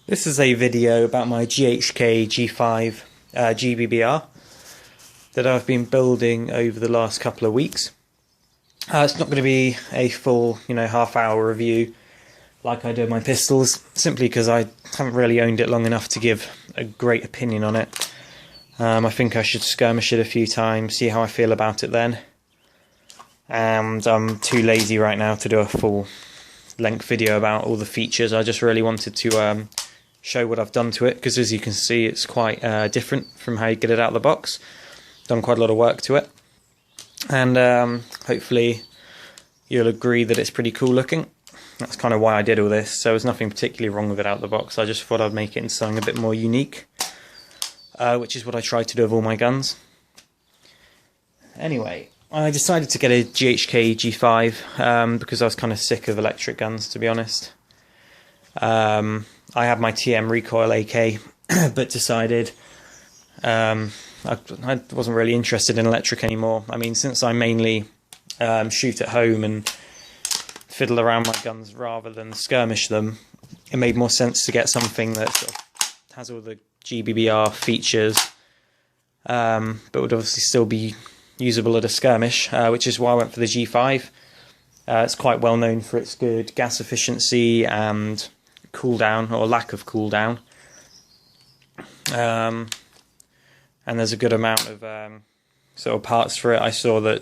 This is a video about my GHK G5 GBBR that I've been building over the last couple of weeks. It's not going to be a full, half-hour review like I do my pistols, simply because I haven't really owned it long enough to give a great opinion on it. I think I should skirmish it a few times, see how I feel about it then. And I'm too lazy right now to do a full-length video about all the features. I just really wanted to show what I've done to it, because as you can see it's quite different from how you get it out of the box. Done quite a lot of work to it, and hopefully you'll agree that it's pretty cool looking. That's kind of why I did all this. So there's nothing particularly wrong with it out of the box. I just thought I'd make it into something a bit more unique, which is what I try to do with all my guns. Anyway, I decided to get a GHK G5 because I was kind of sick of electric guns, to be honest. I had my TM recoil AK, but decided I wasn't really interested in electric anymore. I mean, since I mainly shoot at home and fiddle around my guns rather than skirmish them, it made more sense to get something that sort of has all the GBBR features, but would obviously still be usable at a skirmish, which is why I went for the G5. It's quite well known for its good gas efficiency and cooldown, or lack of cooldown, and there's a good amount of sort of parts for it. I saw that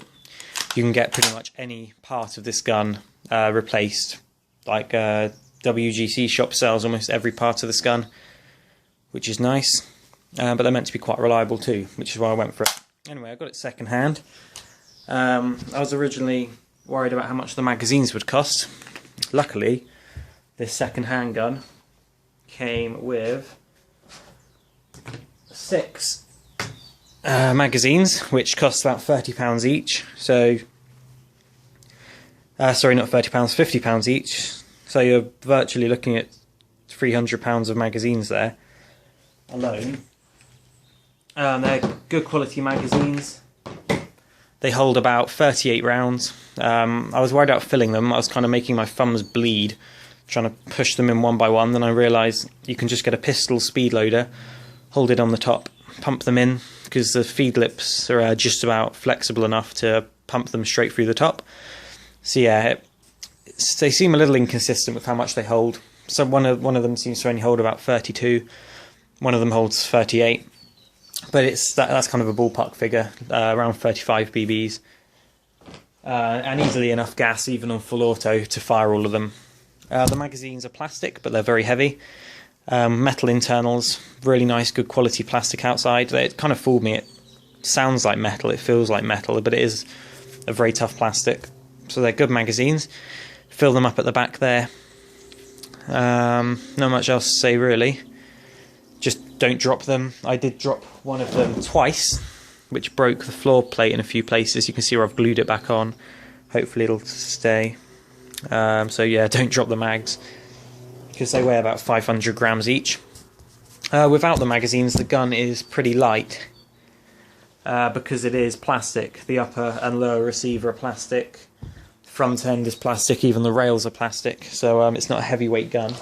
you can get pretty much any part of this gun replaced, like WGC shop sells almost every part of this gun, which is nice, but they're meant to be quite reliable too, which is why I went for it. Anyway, I got it second hand. I was originally worried about how much the magazines would cost. Luckily, this second-hand gun came with 6 magazines, which cost about £30 each. So, sorry, not £30, £50 each. So you're virtually looking at £300 of magazines there alone. They're good quality magazines. They hold about 38 rounds. I was worried about filling them. I was kind of making my thumbs bleed trying to push them in one by one. Then I realised you can just get a pistol speed loader, hold it on the top, pump them in, because the feed lips are just about flexible enough to pump them straight through the top. So yeah, they seem a little inconsistent with how much they hold. So one of them seems to only hold about 32, one of them holds 38, but that's kind of a ballpark figure, around 35 BBs, and easily enough gas even on full auto to fire all of them. The magazines are plastic, but they're very heavy. Metal internals, really nice, good quality plastic outside. It kind of fooled me. It sounds like metal, it feels like metal, but it is a very tough plastic. So they're good magazines. Fill them up at the back there. Not much else to say really. Just don't drop them. I did drop one of them twice, which broke the floor plate in a few places. You can see where I've glued it back on. Hopefully it'll stay. So yeah, don't drop the mags, because they weigh about 500 grams each. Without the magazines, the gun is pretty light, because it is plastic. The upper and lower receiver are plastic, front end is plastic, even the rails are plastic, so it's not a heavyweight gun.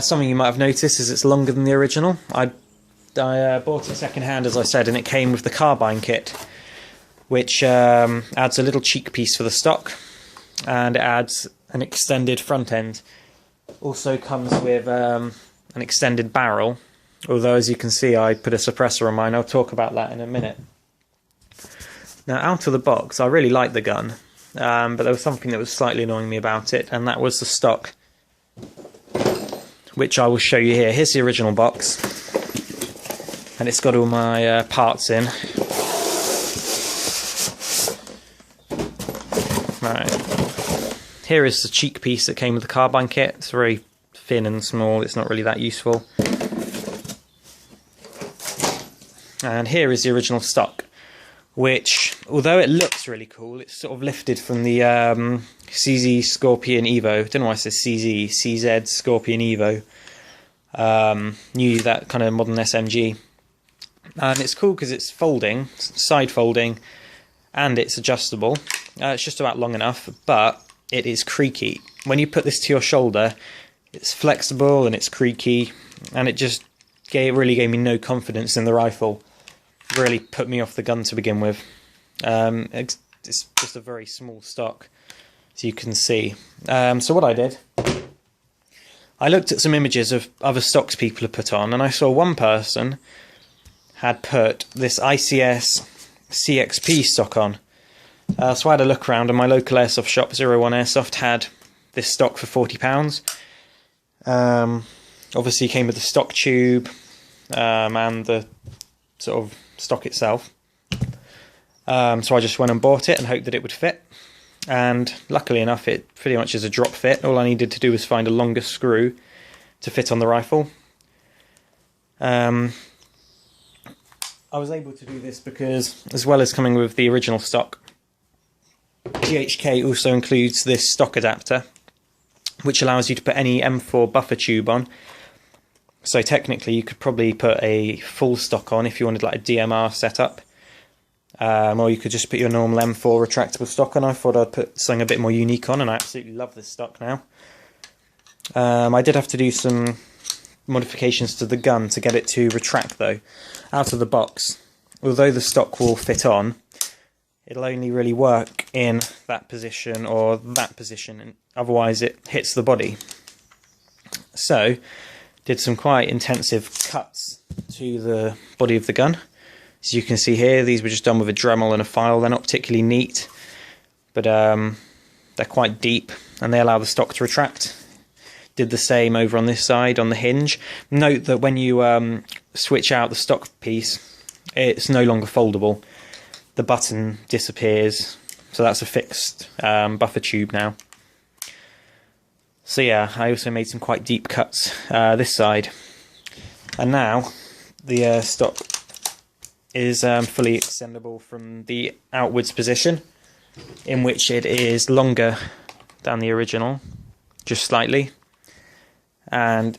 Something you might have noticed is it's longer than the original. I bought it second hand, as I said, and it came with the carbine kit, which adds a little cheek piece for the stock, and it adds an extended front end. Also comes with an extended barrel, although as you can see I put a suppressor on mine. I'll talk about that in a minute. Now, out of the box, I really liked the gun, but there was something that was slightly annoying me about it, and that was the stock, which I will show you here. Here's the original box, and it's got all my parts in. Right. Here is the cheek piece that came with the carbine kit. It's very thin and small, it's not really that useful. And here is the original stock, which, although it looks really cool, it's sort of lifted from the CZ Scorpion Evo. I don't know why I said CZ, CZ Scorpion Evo. New, that kind of modern SMG. And it's cool because it's folding, side folding, and it's adjustable. It's just about long enough, but it is creaky. When you put this to your shoulder, It's flexible and it's creaky, and it just really gave me no confidence in the rifle. Really put me off the gun to begin with. It's just a very small stock, as you can see. So what I did, I looked at some images of other stocks people had put on, and I saw one person had put this ICS CXP stock on. So I had a look around, and my local airsoft shop, 01 Airsoft, had this stock for £40. Obviously it came with the stock tube and the sort of stock itself. So I just went and bought it and hoped that it would fit, and luckily enough it pretty much is a drop fit. All I needed to do was find a longer screw to fit on the rifle. I was able to do this because, as well as coming with the original stock, GHK also includes this stock adapter, which allows you to put any M4 buffer tube on. So technically you could probably put a full stock on if you wanted like a DMR setup, or you could just put your normal M4 retractable stock on. I thought I'd put something a bit more unique on, and I absolutely love this stock now. I did have to do some modifications to the gun to get it to retract though. Out of the box, although the stock will fit on, it'll only really work in that position or that position, and otherwise it hits the body. So, did some quite intensive cuts to the body of the gun. As you can see here, these were just done with a Dremel and a file. They're not particularly neat, but they're quite deep, and they allow the stock to retract. Did the same over on this side on the hinge. Note that when you switch out the stock piece, it's no longer foldable. The button disappears, so that's a fixed buffer tube now. So yeah, I also made some quite deep cuts this side, and now the stock is fully extendable from the outwards position, in which it is longer than the original, just slightly. And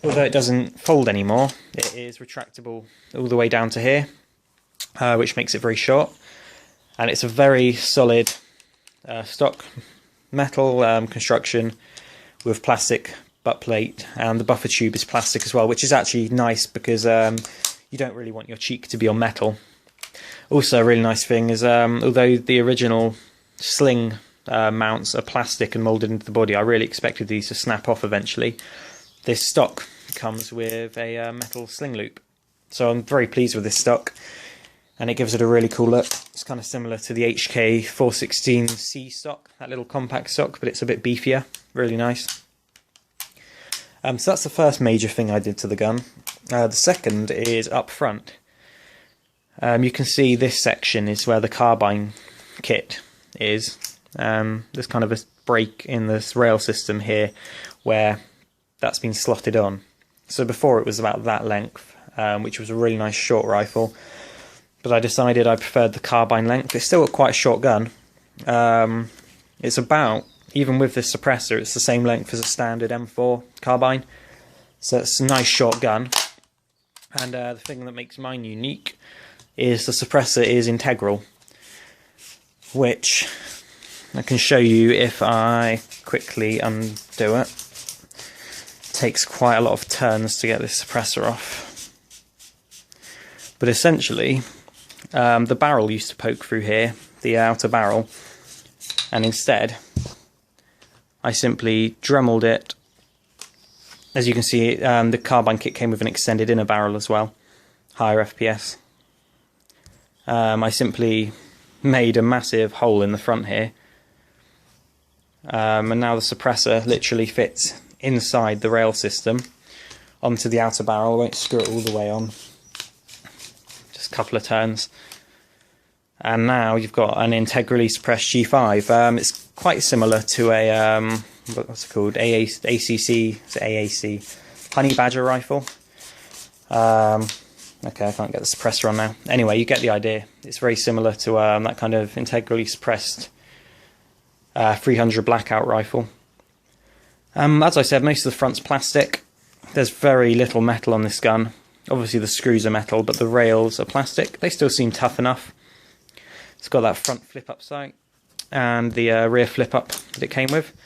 although it doesn't fold anymore, it is retractable all the way down to here, which makes it very short. And it's a very solid stock metal construction with plastic butt plate, and the buffer tube is plastic as well, which is actually nice because you don't really want your cheek to be on metal. Also a really nice thing is, although the original sling mounts are plastic and moulded into the body, I really expected these to snap off eventually. This stock comes with a metal sling loop, so I'm very pleased with this stock, and it gives it a really cool look. It's kind of similar to the HK 416C stock, that little compact stock, but it's a bit beefier. Really nice. So that's the first major thing I did to the gun. The second is up front. You can see this section is where the carbine kit is. There's kind of a break in this rail system here where that's been slotted on. So before it was about that length, which was a really nice short rifle, but I decided I preferred the carbine length. It's still quite a short gun. It's about, even with this suppressor, it's the same length as a standard M4 carbine, so it's a nice short gun. And the thing that makes mine unique is the suppressor is integral, which I can show you if I quickly undo it. It takes quite a lot of turns to get this suppressor off. But essentially, the barrel used to poke through here, the outer barrel, and instead I simply Dremeled it. As you can see, the carbine kit came with an extended inner barrel as well, higher FPS. I simply made a massive hole in the front here, and now the suppressor literally fits inside the rail system onto the outer barrel. I won't screw it all the way on, just a couple of turns, and now you've got an integrally suppressed G5. It's quite similar to a what's it called, ACC, it's AAC Honey Badger rifle. Okay, I can't get the suppressor on now. Anyway, you get the idea. It's very similar to that kind of integrally suppressed 300 blackout rifle. As I said, most of the front's plastic. There's very little metal on this gun. Obviously the screws are metal, but the rails are plastic. They still seem tough enough. It's got that front flip-up sight and the rear flip-up that it came with.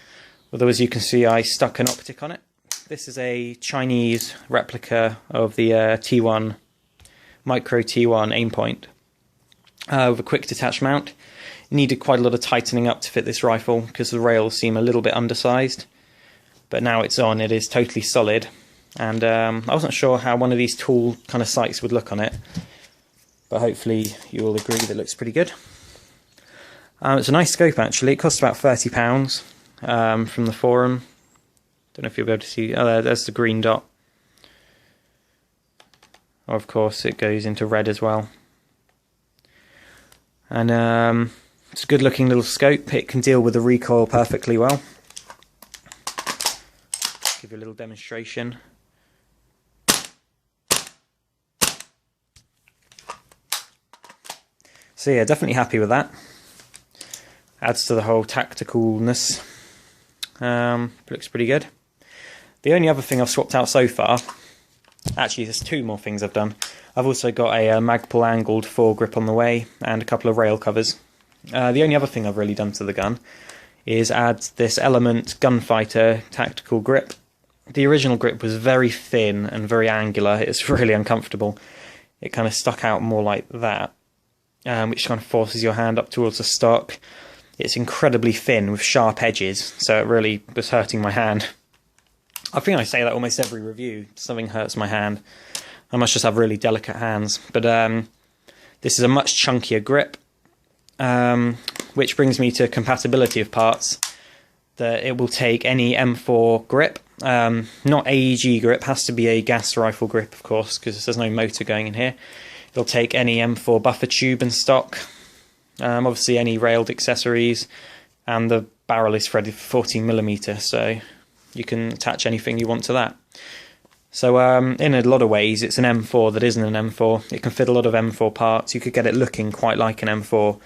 Although as you can see, I stuck an optic on it. This is a Chinese replica of the T1, Micro T1 Aimpoint with a quick detach mount. It needed quite a lot of tightening up to fit this rifle because the rails seem a little bit undersized. But now it's on, it is totally solid. And I wasn't sure how one of these tool kind of sights would look on it. But hopefully you all agree that it looks pretty good. It's a nice scope actually, it costs about £30 from the forum. Don't know if you'll be able to see. Oh, there's the green dot. Oh, of course, it goes into red as well. And it's a good looking little scope. It can deal with the recoil perfectly well. Give you a little demonstration. So yeah, definitely happy with that. Adds to the whole tacticalness. Looks pretty good. The only other thing I've swapped out so far, actually there's two more things I've done. I've also got a Magpul angled foregrip on the way and a couple of rail covers. The only other thing I've really done to the gun is add this Element Gunfighter tactical grip. The original grip was very thin and very angular. It's really uncomfortable. It kind of stuck out more like that, which kind of forces your hand up towards the stock. It's incredibly thin with sharp edges, so it really was hurting my hand. I think I say that almost every review. Something hurts my hand. I must just have really delicate hands. But this is a much chunkier grip, which brings me to compatibility of parts. That it will take any M4 grip, not AEG grip, has to be a gas rifle grip, of course, because there's no motor going in here. It'll take any M4 buffer tube and stock, obviously any railed accessories, and the barrel is threaded for 14mm, so you can attach anything you want to that. So in a lot of ways it's an M4 that isn't an M4. It can fit a lot of M4 parts. You could get it looking quite like an M4,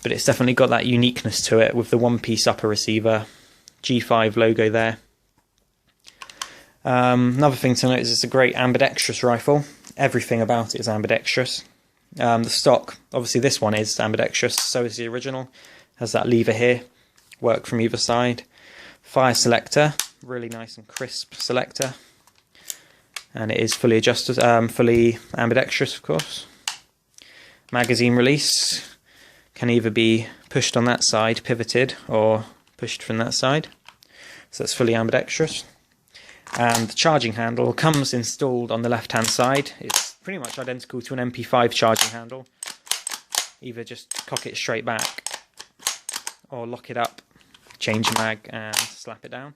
but it's definitely got that uniqueness to it with the one-piece upper receiver, G5 logo there. Another thing to note is it's a great ambidextrous rifle. Everything about it is ambidextrous. The stock, obviously this one is ambidextrous, so is the original. Has that lever here, work from either side. Fire selector, really nice and crisp selector. And it is fully adjusted, fully ambidextrous, of course. Magazine release can either be pushed on that side, pivoted, or pushed from that side. So it's fully ambidextrous. And the charging handle comes installed on the left-hand side. It's pretty much identical to an MP5 charging handle. Either just cock it straight back, or lock it up, change the mag, and slap it down.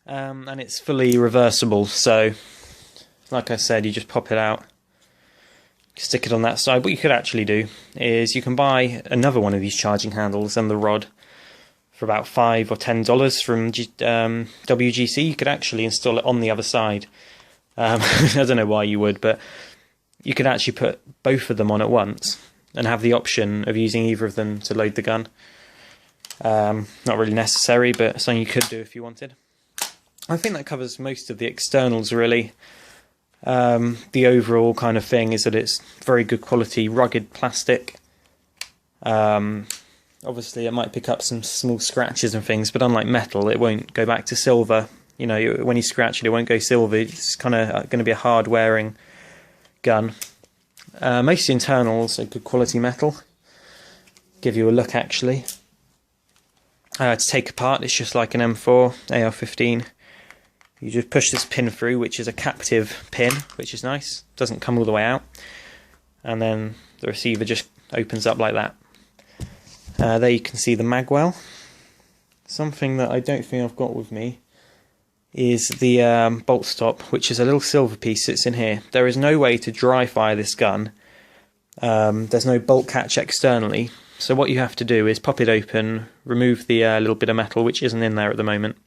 And it's fully reversible, so like I said, you just pop it out, stick it on that side. What you could actually do is you can buy another one of these charging handles and the rod for about $5 or $10 from WGC. You could actually install it on the other side. I don't know why you would, but you could actually put both of them on at once and have the option of using either of them to load the gun. Not really necessary, but something you could do if you wanted. I think that covers most of the externals, really. The overall kind of thing is that it's very good quality, rugged plastic. Obviously, it might pick up some small scratches and things, but unlike metal, it won't go back to silver. You know, when you scratch it, it won't go silver. It's kind of going to be a hard-wearing gun. Most of the internals are good quality metal. Give you a look, actually. To take apart, it's just like an M4 AR-15. You just push this pin through, which is a captive pin, which is nice. Doesn't come all the way out. And then the receiver just opens up like that. There you can see the magwell. Something that I don't think I've got with me is the bolt stop, which is a little silver piece that's in here. There is no way to dry fire this gun. There's no bolt catch externally. So what you have to do is pop it open, remove the little bit of metal, which isn't in there at the moment.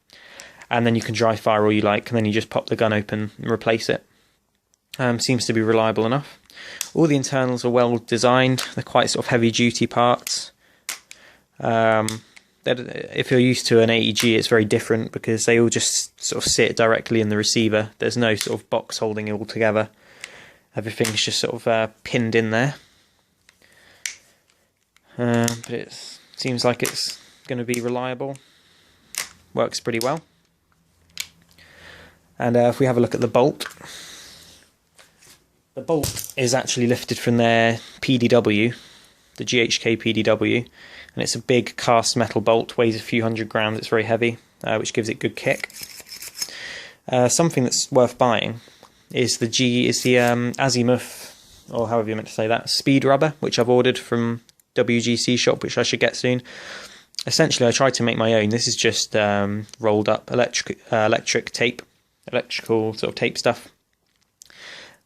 And then you can dry fire all you like, and then you just pop the gun open and replace it. Seems to be reliable enough. All the internals are well designed. They're quite sort of heavy duty parts. If you're used to an AEG, it's very different because they all just sort of sit directly in the receiver. There's no sort of box holding it all together. Everything's just sort of pinned in there. But it seems like it's going to be reliable. Works pretty well. And if we have a look at the bolt is actually lifted from their PDW, the GHK PDW, and it's a big cast metal bolt, weighs a few hundred grams, it's very heavy, which gives it good kick. Something that's worth buying is the Azimuth, or however you're meant to say that, Speed Rubber, which I've ordered from WGC shop, which I should get soon. Essentially, I tried to make my own. This is just rolled up electric tape, electrical sort of tape stuff.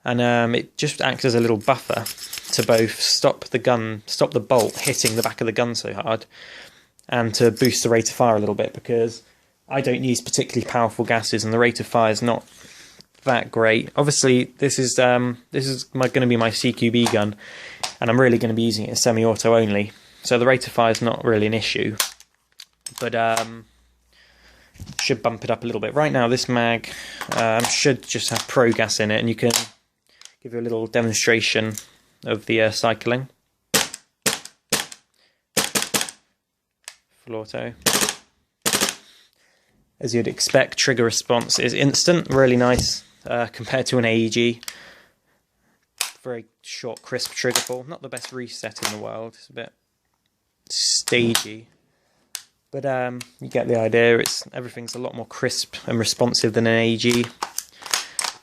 And it just acts as a little buffer to both stop the bolt hitting the back of the gun so hard, and to boost the rate of fire a little bit, because I don't use particularly powerful gases and the rate of fire is not that great. Obviously, this is going to be my CQB gun, and I'm really going to be using it as semi-auto only, so the rate of fire is not really an issue, but should bump it up a little bit. Right now, this mag should just have pro gas in it, and you can give you a little demonstration of the cycling. Full auto. As you'd expect, trigger response is instant, really nice compared to an AEG. Very short, crisp trigger pull. Not the best reset in the world, it's a bit stagey. But you get the idea, everything's a lot more crisp and responsive than an AEG.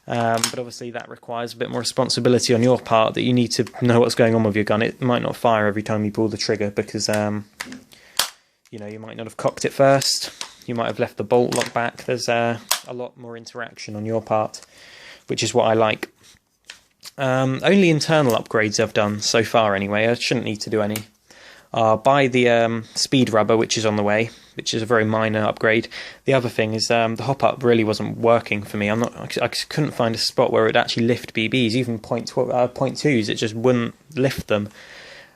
But obviously that requires a bit more responsibility on your part, that you need to know what's going on with your gun. It might not fire every time you pull the trigger because you know, you might not have cocked it first, you might have left the bolt locked back. There's a lot more interaction on your part, which is what I like. Only internal upgrades I've done so far anyway, I shouldn't need to do any, buy the speed rubber, which is on the way, which is a very minor upgrade. The other thing is the hop-up really wasn't working for me. I couldn't find a spot where it would actually lift BBs, even point 2s, it just wouldn't lift them.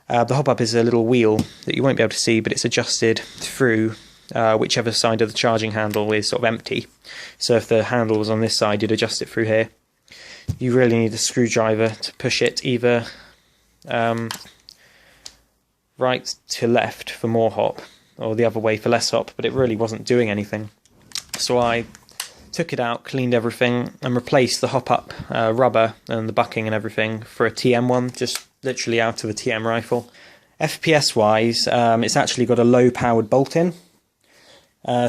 The hop-up is a little wheel that you won't be able to see, but it's adjusted through whichever side of the charging handle is sort of empty. So if the handle was on this side, you'd adjust it through here. You really need a screwdriver to push it either right to left for more hop, or the other way for less hop, but it really wasn't doing anything. So I took it out, cleaned everything, and replaced the hop-up rubber and the bucking and everything for a TM one, just literally out of a TM rifle. FPS-wise, it's actually got a low-powered bolt in,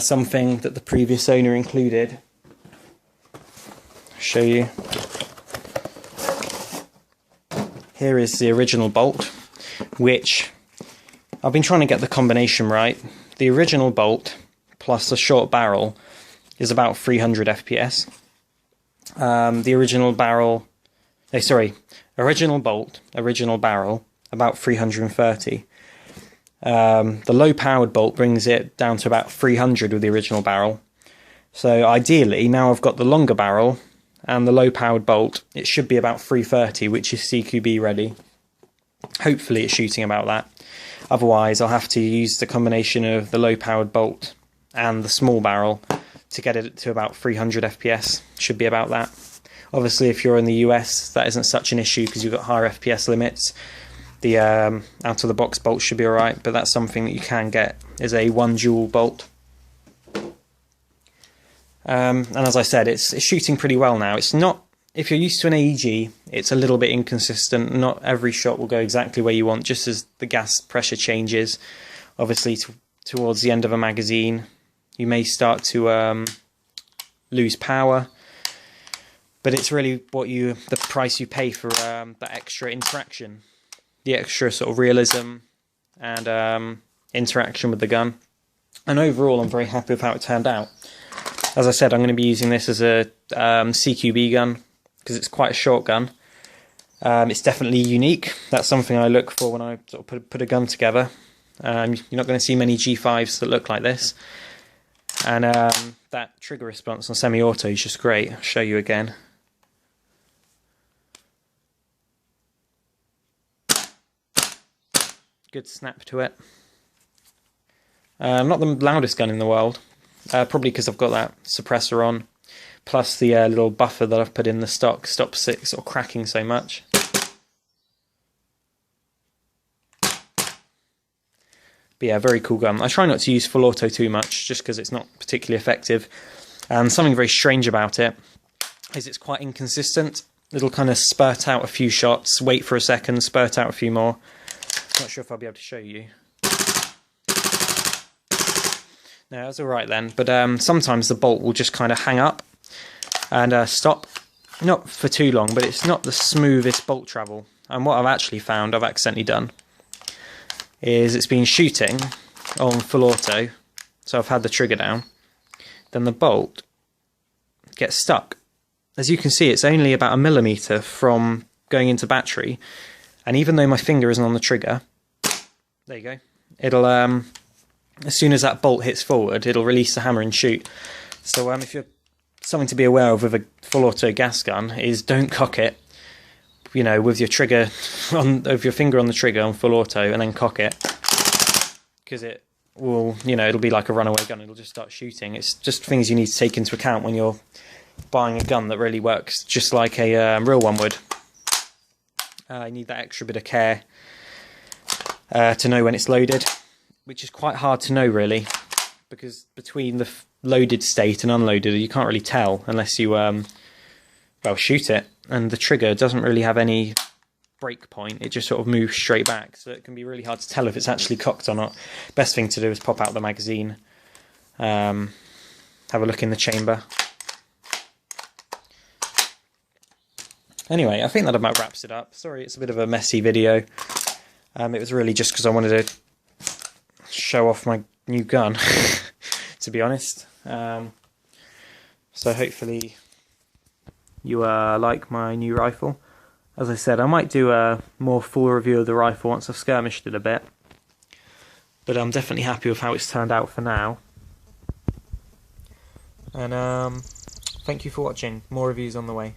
something that the previous owner included. I'll show you. Here is the original bolt, which I've been trying to get the combination right. The original bolt plus a short barrel is about 300 FPS. The original bolt, original barrel, about 330. The low-powered bolt brings it down to about 300 with the original barrel. So ideally, now I've got the longer barrel and the low-powered bolt, it should be about 330, which is CQB ready. Hopefully it's shooting about that. Otherwise, I'll have to use the combination of the low-powered bolt and the small barrel to get it to about 300 FPS. Should be about that. Obviously, if you're in the US, that isn't such an issue because you've got higher FPS limits. The out-of-the-box bolt should be alright, but that's something that you can get, is a 1-joule bolt. And as I said, it's shooting pretty well now. It's not, if you're used to an AEG, it's a little bit inconsistent. Not every shot will go exactly where you want, just as the gas pressure changes. Obviously, towards the end of a magazine, you may start to lose power. But it's really the price you pay for that extra interaction, the extra sort of realism and interaction with the gun. And overall, I'm very happy with how it turned out. As I said, I'm going to be using this as a CQB gun because it's quite a short gun. It's definitely unique. That's something I look for when I sort of put a gun together. You're not going to see many G5s that look like this. And that trigger response on semi-auto is just great. I'll show you again. Good snap to it. Not the loudest gun in the world, probably because I've got that suppressor on, plus the little buffer that I've put in the stock stops it sort of cracking so much. But yeah, very cool gun. I try not to use full auto too much, just because it's not particularly effective. And something very strange about it is it's quite inconsistent. It'll kind of spurt out a few shots, wait for a second, spurt out a few more. Not sure if I'll be able to show you. No, that's alright then, but sometimes the bolt will just kind of hang up and stop. Not for too long, but it's not the smoothest bolt travel. And what I've actually found, I've accidentally done, is it's been shooting on full auto, so I've had the trigger down, then the bolt gets stuck. As you can see, it's only about 1 millimetre from going into battery, and even though my finger isn't on the trigger, there you go, it'll, as soon as that bolt hits forward, it'll release the hammer and shoot. So if you're something to be aware of with a full auto gas gun is don't cock it, you know, with your trigger with your finger on the trigger on full auto and then cock it, because it will, you know, it'll be like a runaway gun. It'll just start shooting. It's just things you need to take into account when you're buying a gun that really works just like a real one would. You need that extra bit of care to know when it's loaded, which is quite hard to know really, because between the loaded state and unloaded you can't really tell unless you well, shoot it, and the trigger doesn't really have any break point, it just sort of moves straight back, so it can be really hard to tell if it's actually cocked or not. Best thing to do is pop out the magazine, have a look in the chamber. Anyway, I think that about wraps it up. Sorry it's a bit of a messy video. It was really just because I wanted to show off my new gun, to be honest. So hopefully you like my new rifle. As I said, I might do a more full review of the rifle once I've skirmished it a bit, but I'm definitely happy with how it's turned out for now. And thank you for watching. More reviews on the way.